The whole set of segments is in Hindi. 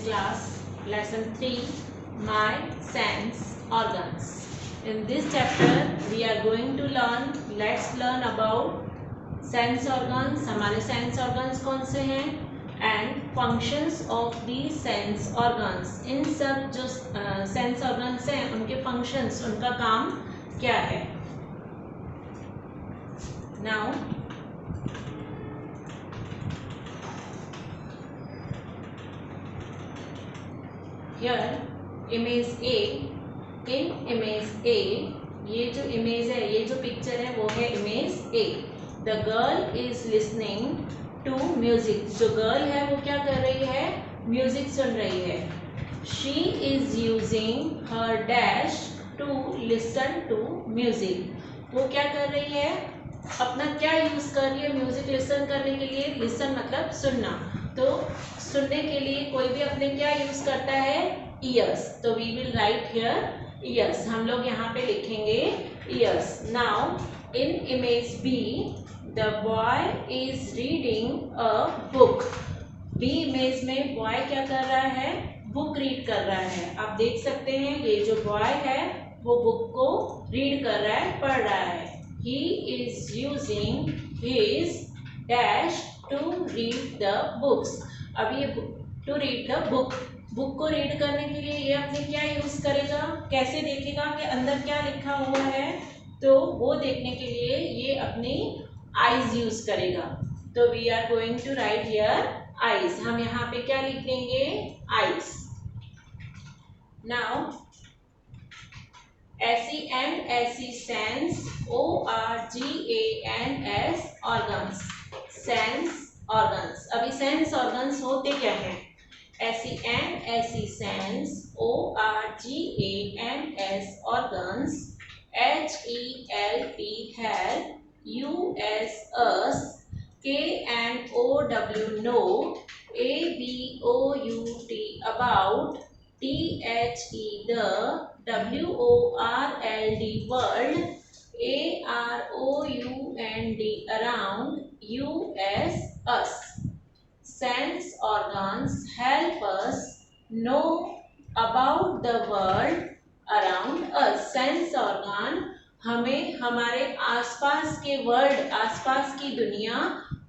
class, lesson 3, My Sense Organs. In this chapter, we are going to let's learn about sense organs, हमारे sense organs कौन से हैं, and functions of the sense organs. इन सब जो sense organs हैं, उनके functions, उनका काम क्या है. Now, here image A. In image A, ये जो image है, ये जो picture है, वो है image A. The girl is listening to music. जो girl है वो क्या कर रही है, म्यूजिक सुन रही है. She is using her dash to listen to music. वो क्या कर रही है, अपना क्या यूज कर रही है म्यूजिक लिसन करने के लिए. लिसन मतलब सुनना. तो सुनने के लिए कोई भी अपने क्या यूज करता है, ईयर्स. तो we will write here ears. हम लोग यहाँ पे लिखेंगे ears. Now in image B the boy is reading a book. B image में बॉय क्या कर रहा है, बुक रीड कर रहा है. आप देख सकते हैं ये जो बॉय है वो बुक को रीड कर रहा है, पढ़ रहा है. He is using his dash to read the books. अब ये to read the book. Book को रीड करने के लिए ये अपने क्या यूज करेगा, कैसे देखेगा कि अंदर क्या लिखा हुआ है. तो वो देखने के लिए ये अपनी आईज यूज करेगा. तो we are going to write here eyes. हम यहाँ पे क्या लिख देंगे, eyes. Now S-E-N-S-E sense, O-R-G-A-N-S organs. Sense organs. अभी sense organs होते क्या हैं, S-E-N-S-E sense, O-R-G-A-N-S organs, H-E-L-P help, U-S us, K-N-O-W know, A-B-O-U-T about, T-H-E the, W-O-R-L-D world, A-R-O-U-N-D around, U-S us. Sense organs help us know about the world around us. Sense organ हमें हमारे आसपास के वर्ल्ड, आसपास की दुनिया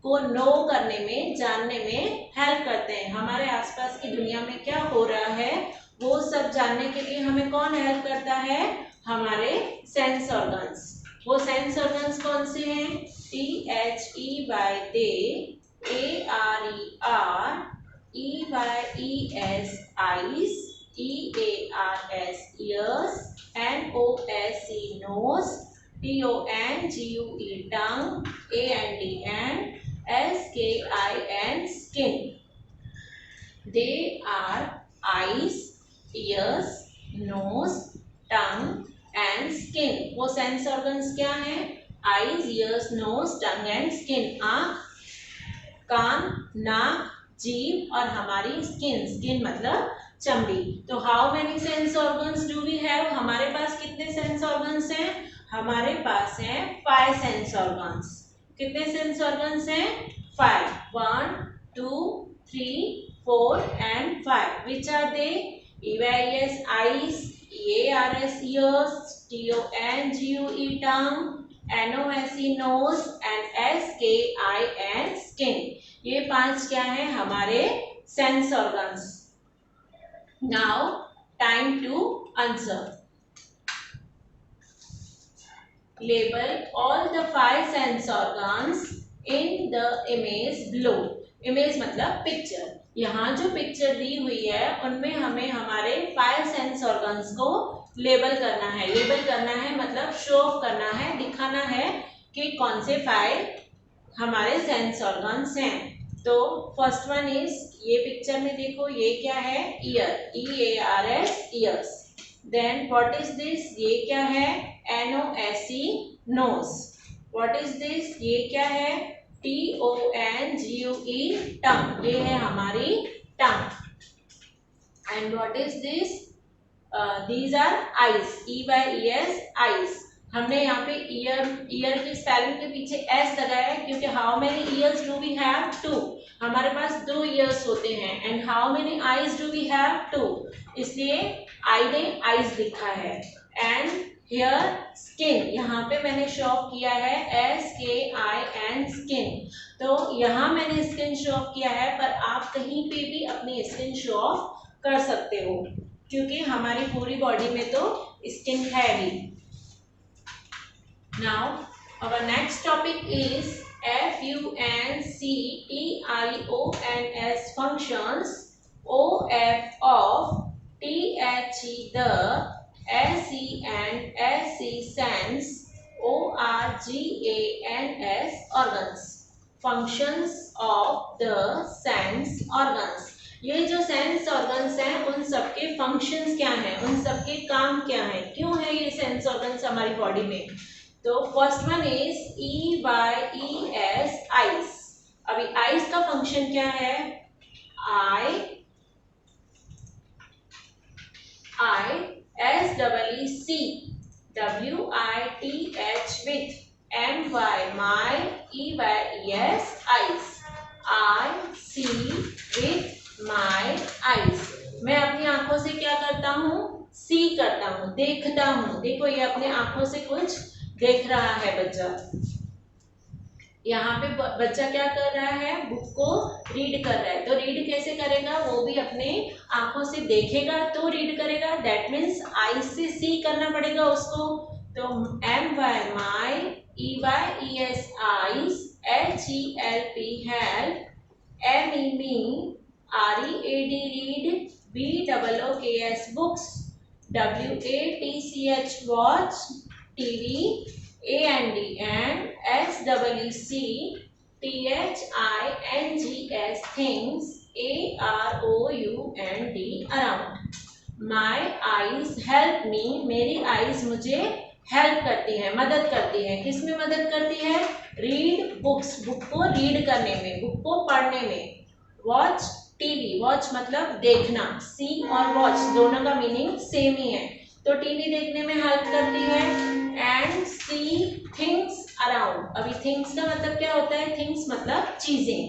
को नो करने में, जानने में हेल्प करते हैं. हमारे आसपास की दुनिया में क्या हो रहा है वो सब जानने के लिए हमें कौन हेल्प करता है, हमारे सेंस ऑर्गन्स. वो सेंस ऑर्गन्स कौन से हैं, T-H-E-Y they, A-R-E-R, E-Y-E-S eyes, E-A-R-S ears, N-O-S-E nose, T-O-N-G-U-E tongue, A-N-D hand, S-K-I-N skin. They are eyes, ears, nose, tongue and skin. वो सेंस ऑर्गन्स क्या हैं, eyes, ears, nose, tongue and skin. आँख, कान, नाक, जीभ और हमारी स्किन. स्किन मतलब चमड़ी. तो how many sense organs do we have, हमारे पास कितने सेंस ऑर्गन्स हैं, हमारे पास हैं 5 सेंस ऑर्गन्स. कितने सेंस ऑर्गन्स हैं, 5. 1, 2, 3, 4 and 5. Which are they? E-Y-E-S eyes, E-A-R-S ears, T-O-N-G-U-E tongue, N-O-S-E nose and S-K-I-N skin. ये 5 क्या हैं, हमारे sense organs. Now time to answer. Label all the 5 sense organs in the image below. Image मतलब पिक्चर. यहाँ जो पिक्चर दी हुई है उनमें हमें हमारे 5 सेंस ऑर्गन्स को लेबल करना है. लेबल करना है मतलब शो ऑफ करना है, दिखाना है कि कौन से 5 हमारे सेंस ऑर्गन्स हैं. तो फर्स्ट वन इज, ये पिक्चर में देखो ये क्या है, ear, E-A-R-S ears. Then what is this, ये क्या है, N-O-S-E knows. What is this, ये क्या है, T-O-N-G-U-E टंग. ये है हमारी tongue. And what is this, these are eyes, E-Y-E-S eyes. हमने यहाँ पे ईयर की स्पेलिंग के पीछे एस लगाया है क्योंकि how many ears do we have, 2. हमारे पास 2 ईयर्स होते हैं and how many eyes do we have 2, इसलिए आई ने आईज लिखा है। एंड हियर स्किन, यहाँ पे मैंने शो ऑफ किया है SKIN स्किन, तो यहाँ मैंने स्किन शो ऑफ किया है, पर आप कहीं पे भी अपनी स्किन शो ऑफ कर सकते हो क्योंकि हमारी पूरी बॉडी में तो स्किन है भी। Now our next topic is FUNCTIONS functions. OF of, THE the, SEN sense, ORGANS organs. Functions of the sense organs. ये जो सेंस ऑर्गन्स हैं उन सबके फंक्शंस क्या हैं, उन सबके काम क्या हैं, क्यों है ये सेंस ऑर्गन्स हमारी बॉडी में। तो first one is EYES eyes. अभी आइज का फंक्शन क्या है, I SEEC WITH with MY my EYES eyes, I see with my eyes। मैं अपनी आंखों से क्या करता हूँ, सी करता हूँ, देखता हूँ। देखो ये अपने आंखों से कुछ देख रहा है बच्चा। यहाँ पे बच्चा क्या कर रहा है, बुक को रीड कर रहा है। तो रीड कैसे करेगा, वो भी अपने आंखों से देखेगा तो रीड करेगा। दैट मीन्स आई से सी करना पड़ेगा उसको। तो MY my EYES eyes, HELP help, MEME READ read, BOOKS books, WATCH watch TV, AND and SEEC THINGS things, AROUND around। My eyes help me, मेरी आईज मुझे हेल्प करती है, मदद करती है। किस में मदद करती है, रीड बुक्स, बुक को रीड करने में, बुक को पढ़ने में। वॉच टीवी, वॉच मतलब देखना, सी और वॉच दोनों का मीनिंग सेम ही है, तो टीवी देखने में हेल्प करती है। And see things around. अभी थिंग्स का मतलब क्या होता है, थिंग्स मतलब चीजें।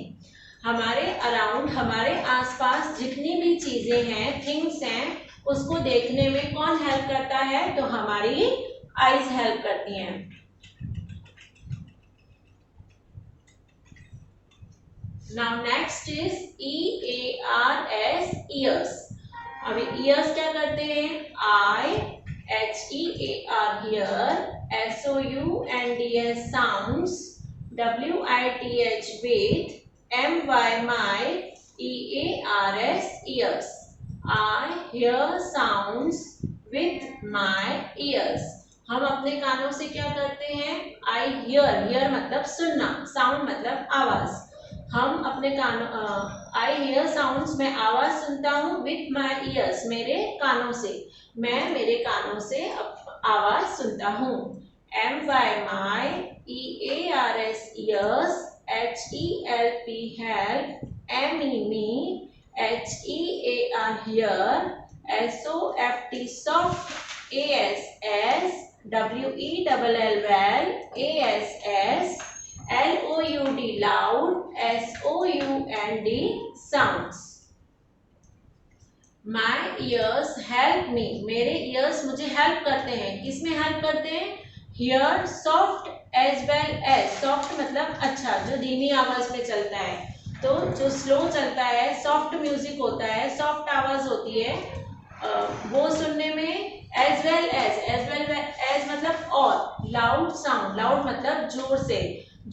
हमारे अराउंड, हमारे आसपास जितनी भी चीजें हैं, थिंग्स हैं, उसको देखने में कौन हेल्प करता है, तो हमारी आईज हेल्प करती हैं। Now next is EARS ears। अभी ears क्या करते हैं, IHEAR hear, SOUNDS sounds, WITH with, MY my EARS ears। I hear sounds with my ears। हम अपने कानों से क्या करते हैं, I hear, hear मतलब सुनना, sound मतलब आवाज। हम अपने कानों, आई हियर साउंड्स, मैं आवाज सुनता हूँ, विथ माई ईयर्स मेरे कानों से, मैं मेरे कानों से आवाज सुनता हूँ। MY my EARS ears, HELP help, MEME HEAR hear, SOFT soft, ASS WELL well, ASS LOUD loud, SOUND sounds। My ears help me, मेरे ears मुझे help करते हैं। किसमें help करते हैं, hear soft as well as, soft मतलब अच्छा, जो धीमी आवाज में चलता है। तो जो स्लो चलता है, सॉफ्ट म्यूजिक होता है, सॉफ्ट आवाज होती है, वो सुनने में। एज वेल एज मतलब और, लाउड साउंड, लाउड मतलब जोर से,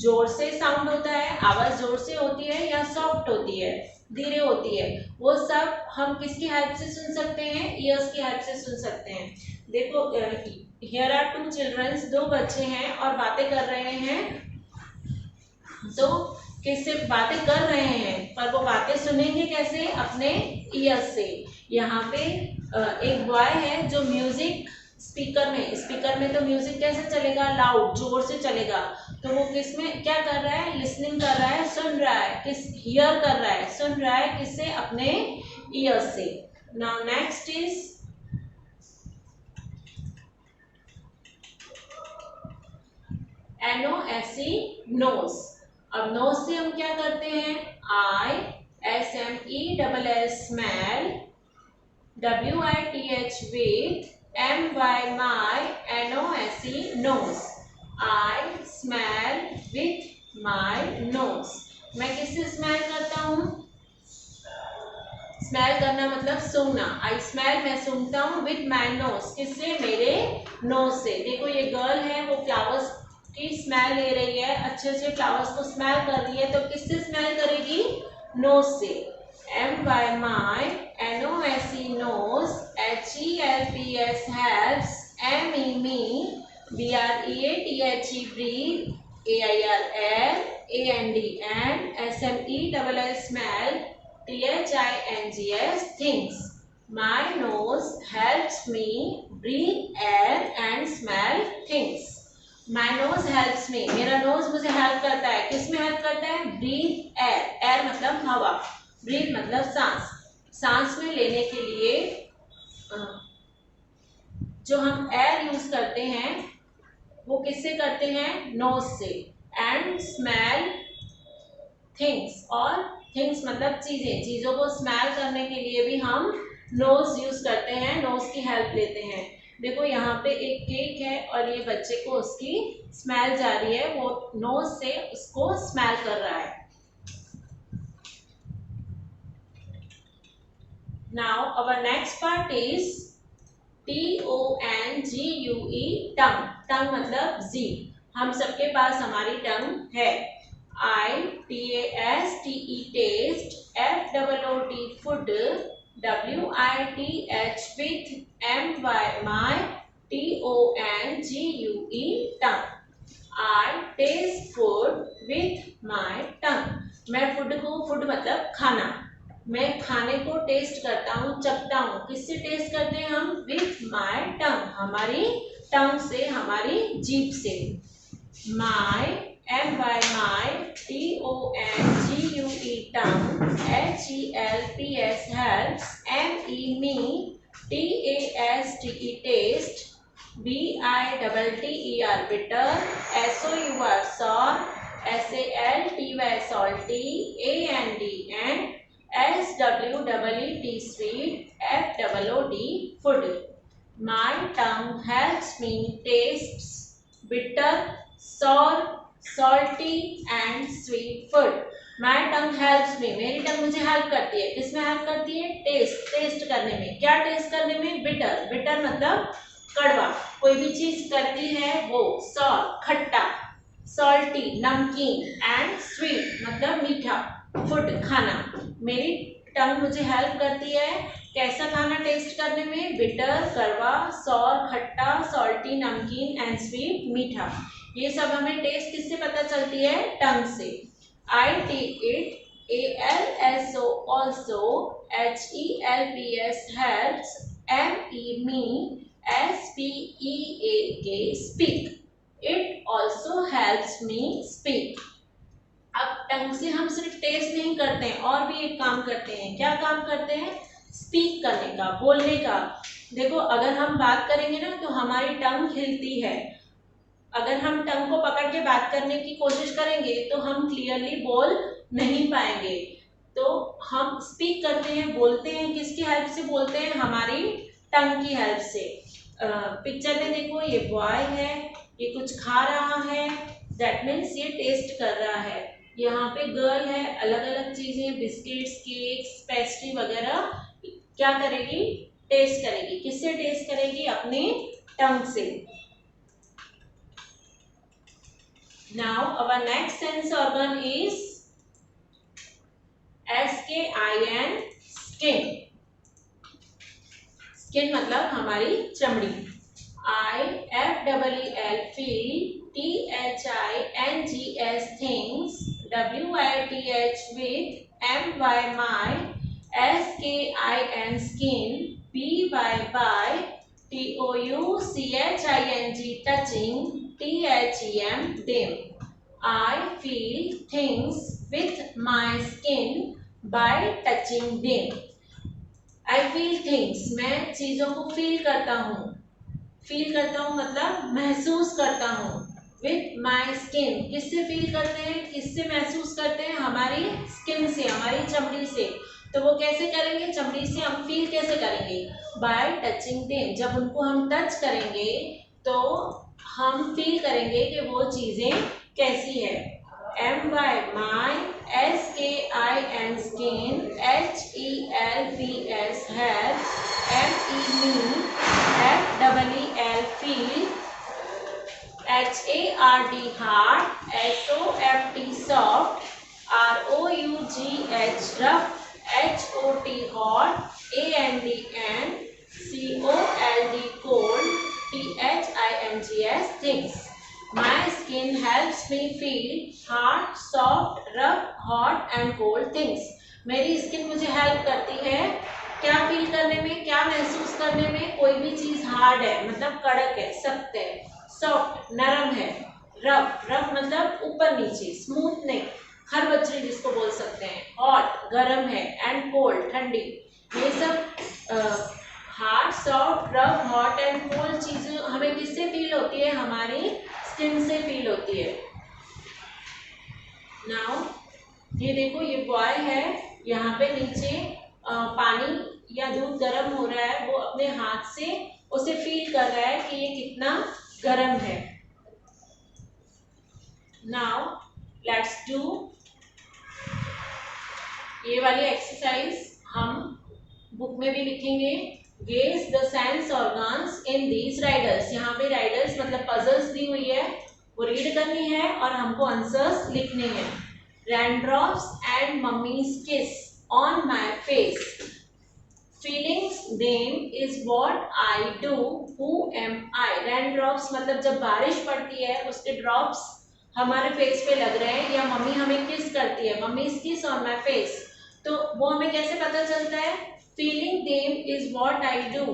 जोर से साउंड होता है, आवाज जोर से होती है या सॉफ्ट होती है, धीरे होती है, वो सब हम किसकी हेल्प से सुन सकते हैं, ईयर्स की हेल्प से सुन सकते हैं। देखो हियर आर 2 चिल्ड्रंस, 2 बच्चे हैं और बातें कर रहे हैं। तो किससे बातें कर रहे हैं, पर वो बातें सुनेंगे कैसे, अपने ईयर्स से। यहाँ पे एक बॉय है जो म्यूजिक स्पीकर में तो म्यूजिक कैसे चलेगा, लाउड, जोर से चलेगा। तो वो किस में क्या कर रहा है, लिसनिंग कर रहा है, सुन रहा है, किस, हियर कर रहा है, सुन रहा है, किससे, अपने ईयर्स से। Now next is NOSE nose. अब नोज से हम क्या करते हैं, I-S-M-E-L-L smell, W-I-T-H with, M-Y my, N-O-S-E nose. I smell with my nose. मैं किससे स्मेल करता हूँ? स्मेल करना मतलब सूंघना। आई स्मेल मैं सूंघता हूँ विथ माई नोज, किससे? मेरे नोज से। देखो ये गर्ल है वो फ्लावर्स की स्मेल ले रही है, अच्छे अच्छे फ्लावर्स को स्मेल कर रही है, तो किससे स्मेल करेगी? नोज से। Am by my, NOSE nose, HELPS helps, ME me, BREATHE breathe, AIR air, AND and, SMELL smell, THINGS things. My nose helps me breathe air and smell things. My nose helps me, मेरा नोज मुझे हेल्प करता है। किस में हेल्प करता है? ब्रीथ एयर, एयर मतलब हवा, ब्रीथ मतलब सांस। सांस में लेने के लिए जो हम एयर यूज करते हैं वो किससे करते हैं? नोज से। एंड स्मेल थिंग्स, और थिंग्स मतलब चीजें, चीजों को स्मेल करने के लिए भी हम नोज यूज करते हैं, नोज की हेल्प लेते हैं। देखो यहाँ पे एक केक है और ये बच्चे को उसकी स्मेल जा रही है, वो नोज से उसको स्मेल कर रहा है। Now our next part is TONGUE tongue. Tongue मतलब जीभ। हम सबके पास हमारी टंग है। ITASTE taste, FOOD food, WITH with, MY my, TONGUE tongue. I taste food with my tongue. मैं फूड को, फूड मतलब खाना, मैं खाने को टेस्ट करता हूँ, चखता हूँ। किससे टेस्ट करते हैं हम? विथ माई टंग, हमारी टंग से, हमारी जीभ से। My, MY my, TONGUE tongue, HELPS helps, ME me, TASTE taste, BITTER bitter, SOUR sour, SALTY salty, AND and, SWEET sweet, FOOD food. My tongue helps me taste bitter, sour, salty and sweet food. My tongue helps me, मेरी टंग मुझे हेल्प करती है। किसमें हेल्प करती है? टेस्ट, टेस्ट करने में। क्या टेस्ट करने में? बिटर, बिटर मतलब कड़वा। कोई भी चीज करती है वो। सॉर खट्टा, सॉल्टी नमकीन, एंड स्वीट मतलब मीठा, फूड खाना। मेरी टंग मुझे हेल्प करती है कैसा खाना टेस्ट करने में? बिटर कड़वा, सॉर खट्टा, सॉल्टी नमकीन एंड स्वीट मीठा। ये सब हमें टेस्ट किससे पता चलती है? टंग से। I take it, ALSO also, HELPS helps, ME me, SPEAK speak. It also helps me speak. अब टंग से हम सिर्फ टेस्ट नहीं करते हैं, और भी एक काम करते हैं। क्या काम करते हैं? स्पीक करने का, बोलने का। देखो अगर हम बात करेंगे ना तो हमारी टंग हिलती है। अगर हम टंग को पकड़ के बात करने की कोशिश करेंगे तो हम क्लियरली बोल नहीं पाएंगे। तो हम स्पीक करते हैं, बोलते हैं, किसकी हेल्प से बोलते हैं? हमारी टंग की हेल्प से। पिक्चर में देखो ये बॉय है, ये कुछ खा रहा है, दैट मीन्स ये टेस्ट कर रहा है। यहाँ पे गर्ल है, अलग अलग चीजें, बिस्किट्स, केक्स, पेस्ट्री वगैरह क्या करेगी? टेस्ट करेगी। किससे टेस्ट करेगी? अपने टंग से। Now our next sense organ is SKIN skin. Skin मतलब हमारी चमड़ी। IFEEL feel, THINGS things, WITH with, MY my, SKIN skin, BY TOUCHING touching, THEM dim. I feel things with my skin by touching them. I feel things, मैं चीजों को फील करता हूँ। फील करता हूँ मतलब महसूस करता हूँ। With my skin. किससे फील करते हैं, किससे महसूस करते हैं, हमारी स्किन से, हमारी चमड़ी से। तो वो कैसे करेंगे, चमड़ी से हम फील कैसे करेंगे, बाय टचिंग देम। जब उनको हम टच करेंगे तो हम फील करेंगे कि वो चीजें कैसी है। M by my, SKIN skin, HELPS help, MEE, FEEL feel, HARD hard, SOFT soft, ROUGH rough, HOT hot, AND COLD cold, THINGS things. My skin helps me feel hard, soft, rough, hot and cold things. मेरी स्किन मुझे हेल्प करती है क्या फील करने में, क्या महसूस करने में। कोई भी चीज हार्ड है मतलब कड़क है, सख्त है, सॉफ्ट नरम है, रफ रफ मतलब ऊपर नीचे, स्मूथ नहीं, खरबचड़ी जिसको बोल सकते हैं, हॉट गर्म है, एंड कोल्ड ठंडी। ये सब hard, soft, rough, hot and cold चीजें हमें किससे फील होती है, हमारी स्किन से फील होती है। नाउ ये देखो, ये बॉय है, यहाँ पे नीचे पानी या दूध गर्म हो रहा है, वो अपने हाथ से उसे फील कर रहा है कि ये कितना गर्म है। नाउ लेट्स डू ये वाली एक्सरसाइज, हम बुक में भी लिखेंगे। Gauge the sense organs in these Riders. यहाँ पे राइडर्स मतलब पजल्स दी हुई है, वो रीड करनी है और हमको आंसर्स लिखने हैं। रेनड्रॉप्स एंड मम्मीज किस on my face, feelings them is what I do, who am I. Raindrops मतलब जब बारिश पड़ती है उसके ड्रॉप्स हमारे फेस पे लग रहे हैं, या मम्मी हमें किस करती है, मम्मी इज किस ऑन माई फेस, तो वो हमें कैसे पता चलता है। Feeling them is what I do,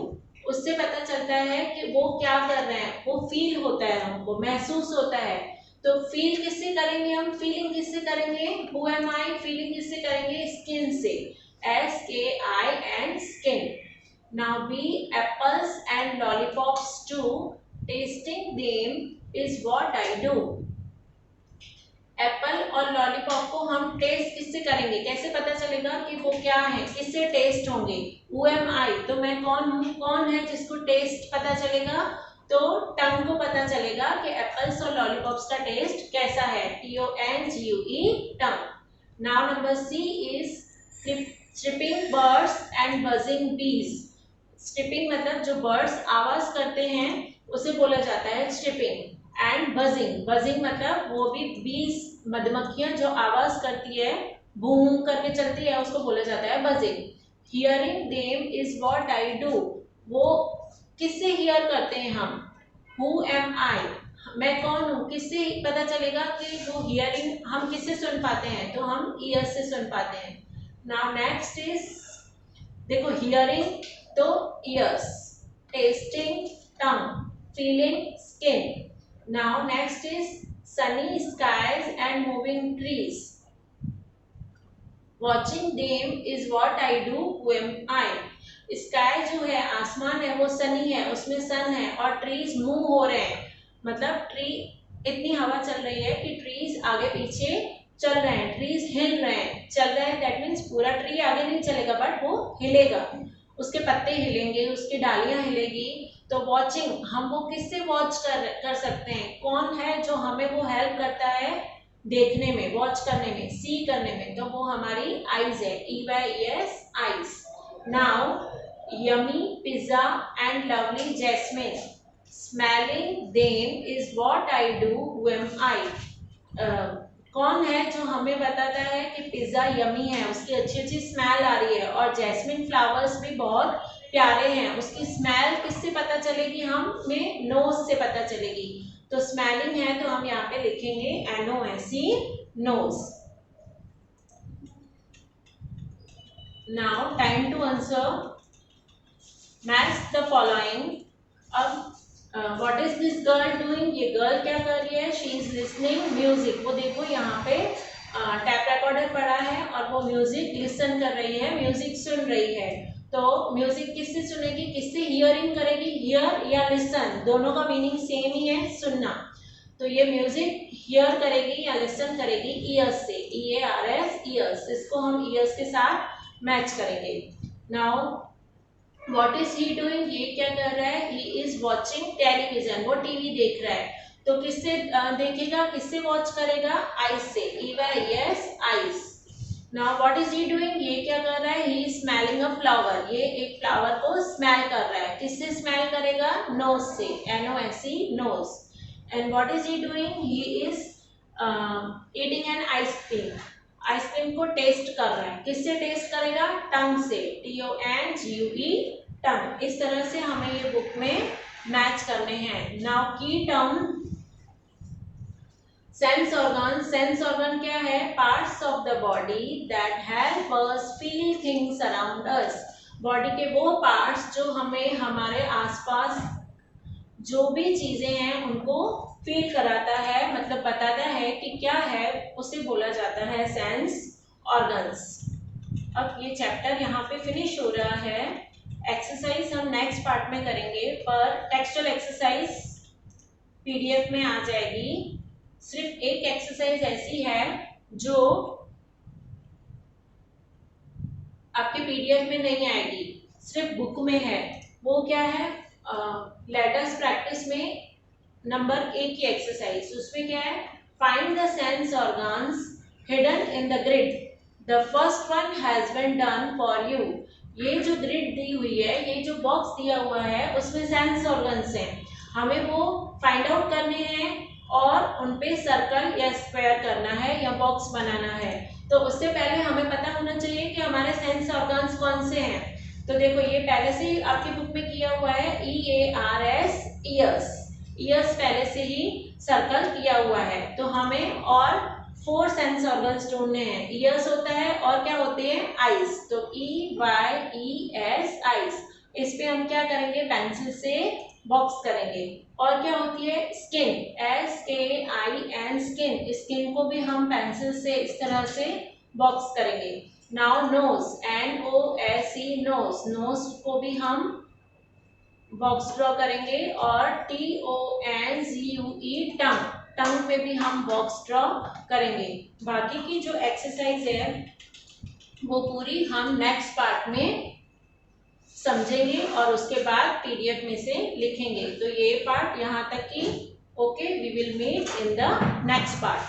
उससे पता चलता है कि वो क्या कर रहे हैं, वो फील होता है, हमको महसूस होता है। तो फील किससे करेंगे हम, फीलिंग किससे करेंगे, हु एम आई, फीलिंग किससे करेंगे, स्किन से, SKIN skin. Now be apples and lollipops too, tasting them is what I do. Apple और लॉलीपॉप को हम टेस्ट किससे करेंगे, कैसे पता चलेगा कि वो क्या है, किससे टेस्ट होंगे। Who am I, तो मैं कौन हूँ, कौन है जिसको टेस्ट पता चलेगा, तो टंग को पता चलेगा कि एप्पल्स और लॉलीपॉप्स का टेस्ट कैसा है, TONGUE tongue. Now number C is chirping birds and buzzing bees. Chirping मतलब जो बर्ड्स आवाज करते हैं उसे बोला जाता है स्ट्रिपिंग, एंड बजिंग, बजिंग मतलब वो भी बीज मधुमक्खियां जो आवाज करती है, बूम करके चलती है, उसको बोला जाता है buzzing. Hearing them is what I do, वो किससे हियर करते हैं हम, हु एम आई, मैं कौन हूँ, किससे पता चलेगा कि वो हियरिंग हम किससे सुन पाते हैं, तो हम ईयर से सुन पाते हैं। नाउ नेक्स्ट इज देखो, हियरिंग तो years, testing tongue, feeling skin. Now next is sunny skies and moving trees. Watching them is what I do, who am I. Sky जो है, आसमान है, वो सनी है, उसमें सन है, और ट्रीज मूव हो रहे हैं, मतलब ट्री, इतनी हवा चल रही है कि ट्रीज आगे पीछे चल रहे हैं, ट्रीज हिल रहे हैं, चल रहे हैं दैट मीन्स पूरा ट्री आगे नहीं चलेगा बट वो हिलेगा, उसके पत्ते हिलेंगे, उसकी डालियां हिलेगी। तो वॉचिंग, हम वो किससे वॉच कर सकते हैं, कौन है जो हमें वो हेल्प करता है देखने में, वॉच करने में, सी करने में, तो वो हमारी आईज है, EYES eyes. Now yummy pizza and lovely jasmine, smelling them is what I do, who am I. कौन है जो हमें बताता है कि पिज्जा यमी है, उसकी अच्छी अच्छी स्मेल आ रही है, और जैस्मिन फ्लावर्स भी बहुत प्यारे हैं, उसकी स्मेल किससे पता चलेगी, हमें नोज से पता चलेगी। तो स्मेलिंग है तो हम यहाँ पे लिखेंगे NOSE, nose. Now time to answer, match the following. अब what is this girl doing, ये गर्ल क्या कर रही है, शी इज लिसनिंग म्यूजिक। वो देखो यहाँ पे टैप रिकॉर्डर पड़ा है और वो म्यूजिक लिसन कर रही है, म्यूजिक सुन रही है। तो म्यूजिक किससे सुनेगी, किससे हियरिंग करेगी, हियर या लिसन, दोनों का मीनिंग सेम ही है, सुनना। तो ये म्यूजिक हियर करेगी या लिसन करेगी ईयर्स से, EARS ईयर्स, इसको हम ईयर्स के साथ मैच करेंगे। Now what is he doing, ये क्या कर रहा है, ही इज वॉचिंग टेलीविजन, वो टीवी देख रहा है। तो किससे देखेगा, किससे वॉच करेगा, आईज से, EYES eyes. Now what is he doing, ये क्या कर रहा है, he is smelling a flower, ये एक फ्लावर को स्मेल कर रहा है। किससे स्मेल करेगा, नोज से, NOSE nose. And what is he doing, he is eating an ice cream, ice cream को टेस्ट कर रहा है। किससे टेस्ट करेगा, टंग से, TONGUE टंग। इस तरह से हमें ये बुक में मैच करने हैं। नाउ की term sense organ, sense organ क्या है, parts of the body that help us feel things around us, body के वो पार्ट्स जो हमें हमारे आसपास जो भी चीजें हैं उनको फील कराता है, मतलब बताता है कि क्या है, उसे बोला जाता है सेंस ऑर्गन्स। अब ये चैप्टर यहाँ पे फिनिश हो रहा है। एक्सरसाइज हम नेक्स्ट पार्ट में करेंगे, पर टेक्सचुअल एक्सरसाइज PDF में आ जाएगी। सिर्फ एक एक्सरसाइज ऐसी है जो आपके PDF में नहीं आएगी, सिर्फ बुक में है। वो क्या है, लेटर्स प्रैक्टिस में नंबर 1 की एक्सरसाइज, उसमें क्या है, find the sense organs hidden in the grid, the first one has been done for you. ये जो ग्रिड दी हुई है, ये जो बॉक्स दिया हुआ है, उसमें सेंस ऑर्गन्स हैं, हमें वो फाइंड आउट करने हैं और उन पे सर्कल या स्क्वायर करना है या बॉक्स बनाना है। तो उससे पहले हमें पता होना चाहिए कि हमारे सेंस ऑर्गन्स कौन से हैं। तो देखो ये पहले से ही आपकी बुक में किया हुआ है, EARS ईयर्स, ईयर्स पहले से ही सर्कल किया हुआ है। तो हमें और 4 सेंस ऑर्गन्स ढूंढने हैं। ईयर्स होता है और क्या होते हैं, आईज, तो EYES आईज। इस पे हम क्या करेंगे, पेंसिल से बॉक्स करेंगे। और क्या होती है, स्किन, SKIN स्किन, स्किन को भी हम पेंसिल से इस तरह से बॉक्स करेंगे। Now nose, NOSE nose, nose को भी हम बॉक्स ड्रॉ करेंगे। और TONGUE टंग, टंग पे भी हम बॉक्स ड्रॉ करेंगे। बाकी की जो एक्सरसाइज है वो पूरी हम नेक्स्ट पार्ट में समझेंगे और उसके बाद PDF में से लिखेंगे। तो ये पार्ट यहाँ तक की okay, we will meet in the next part.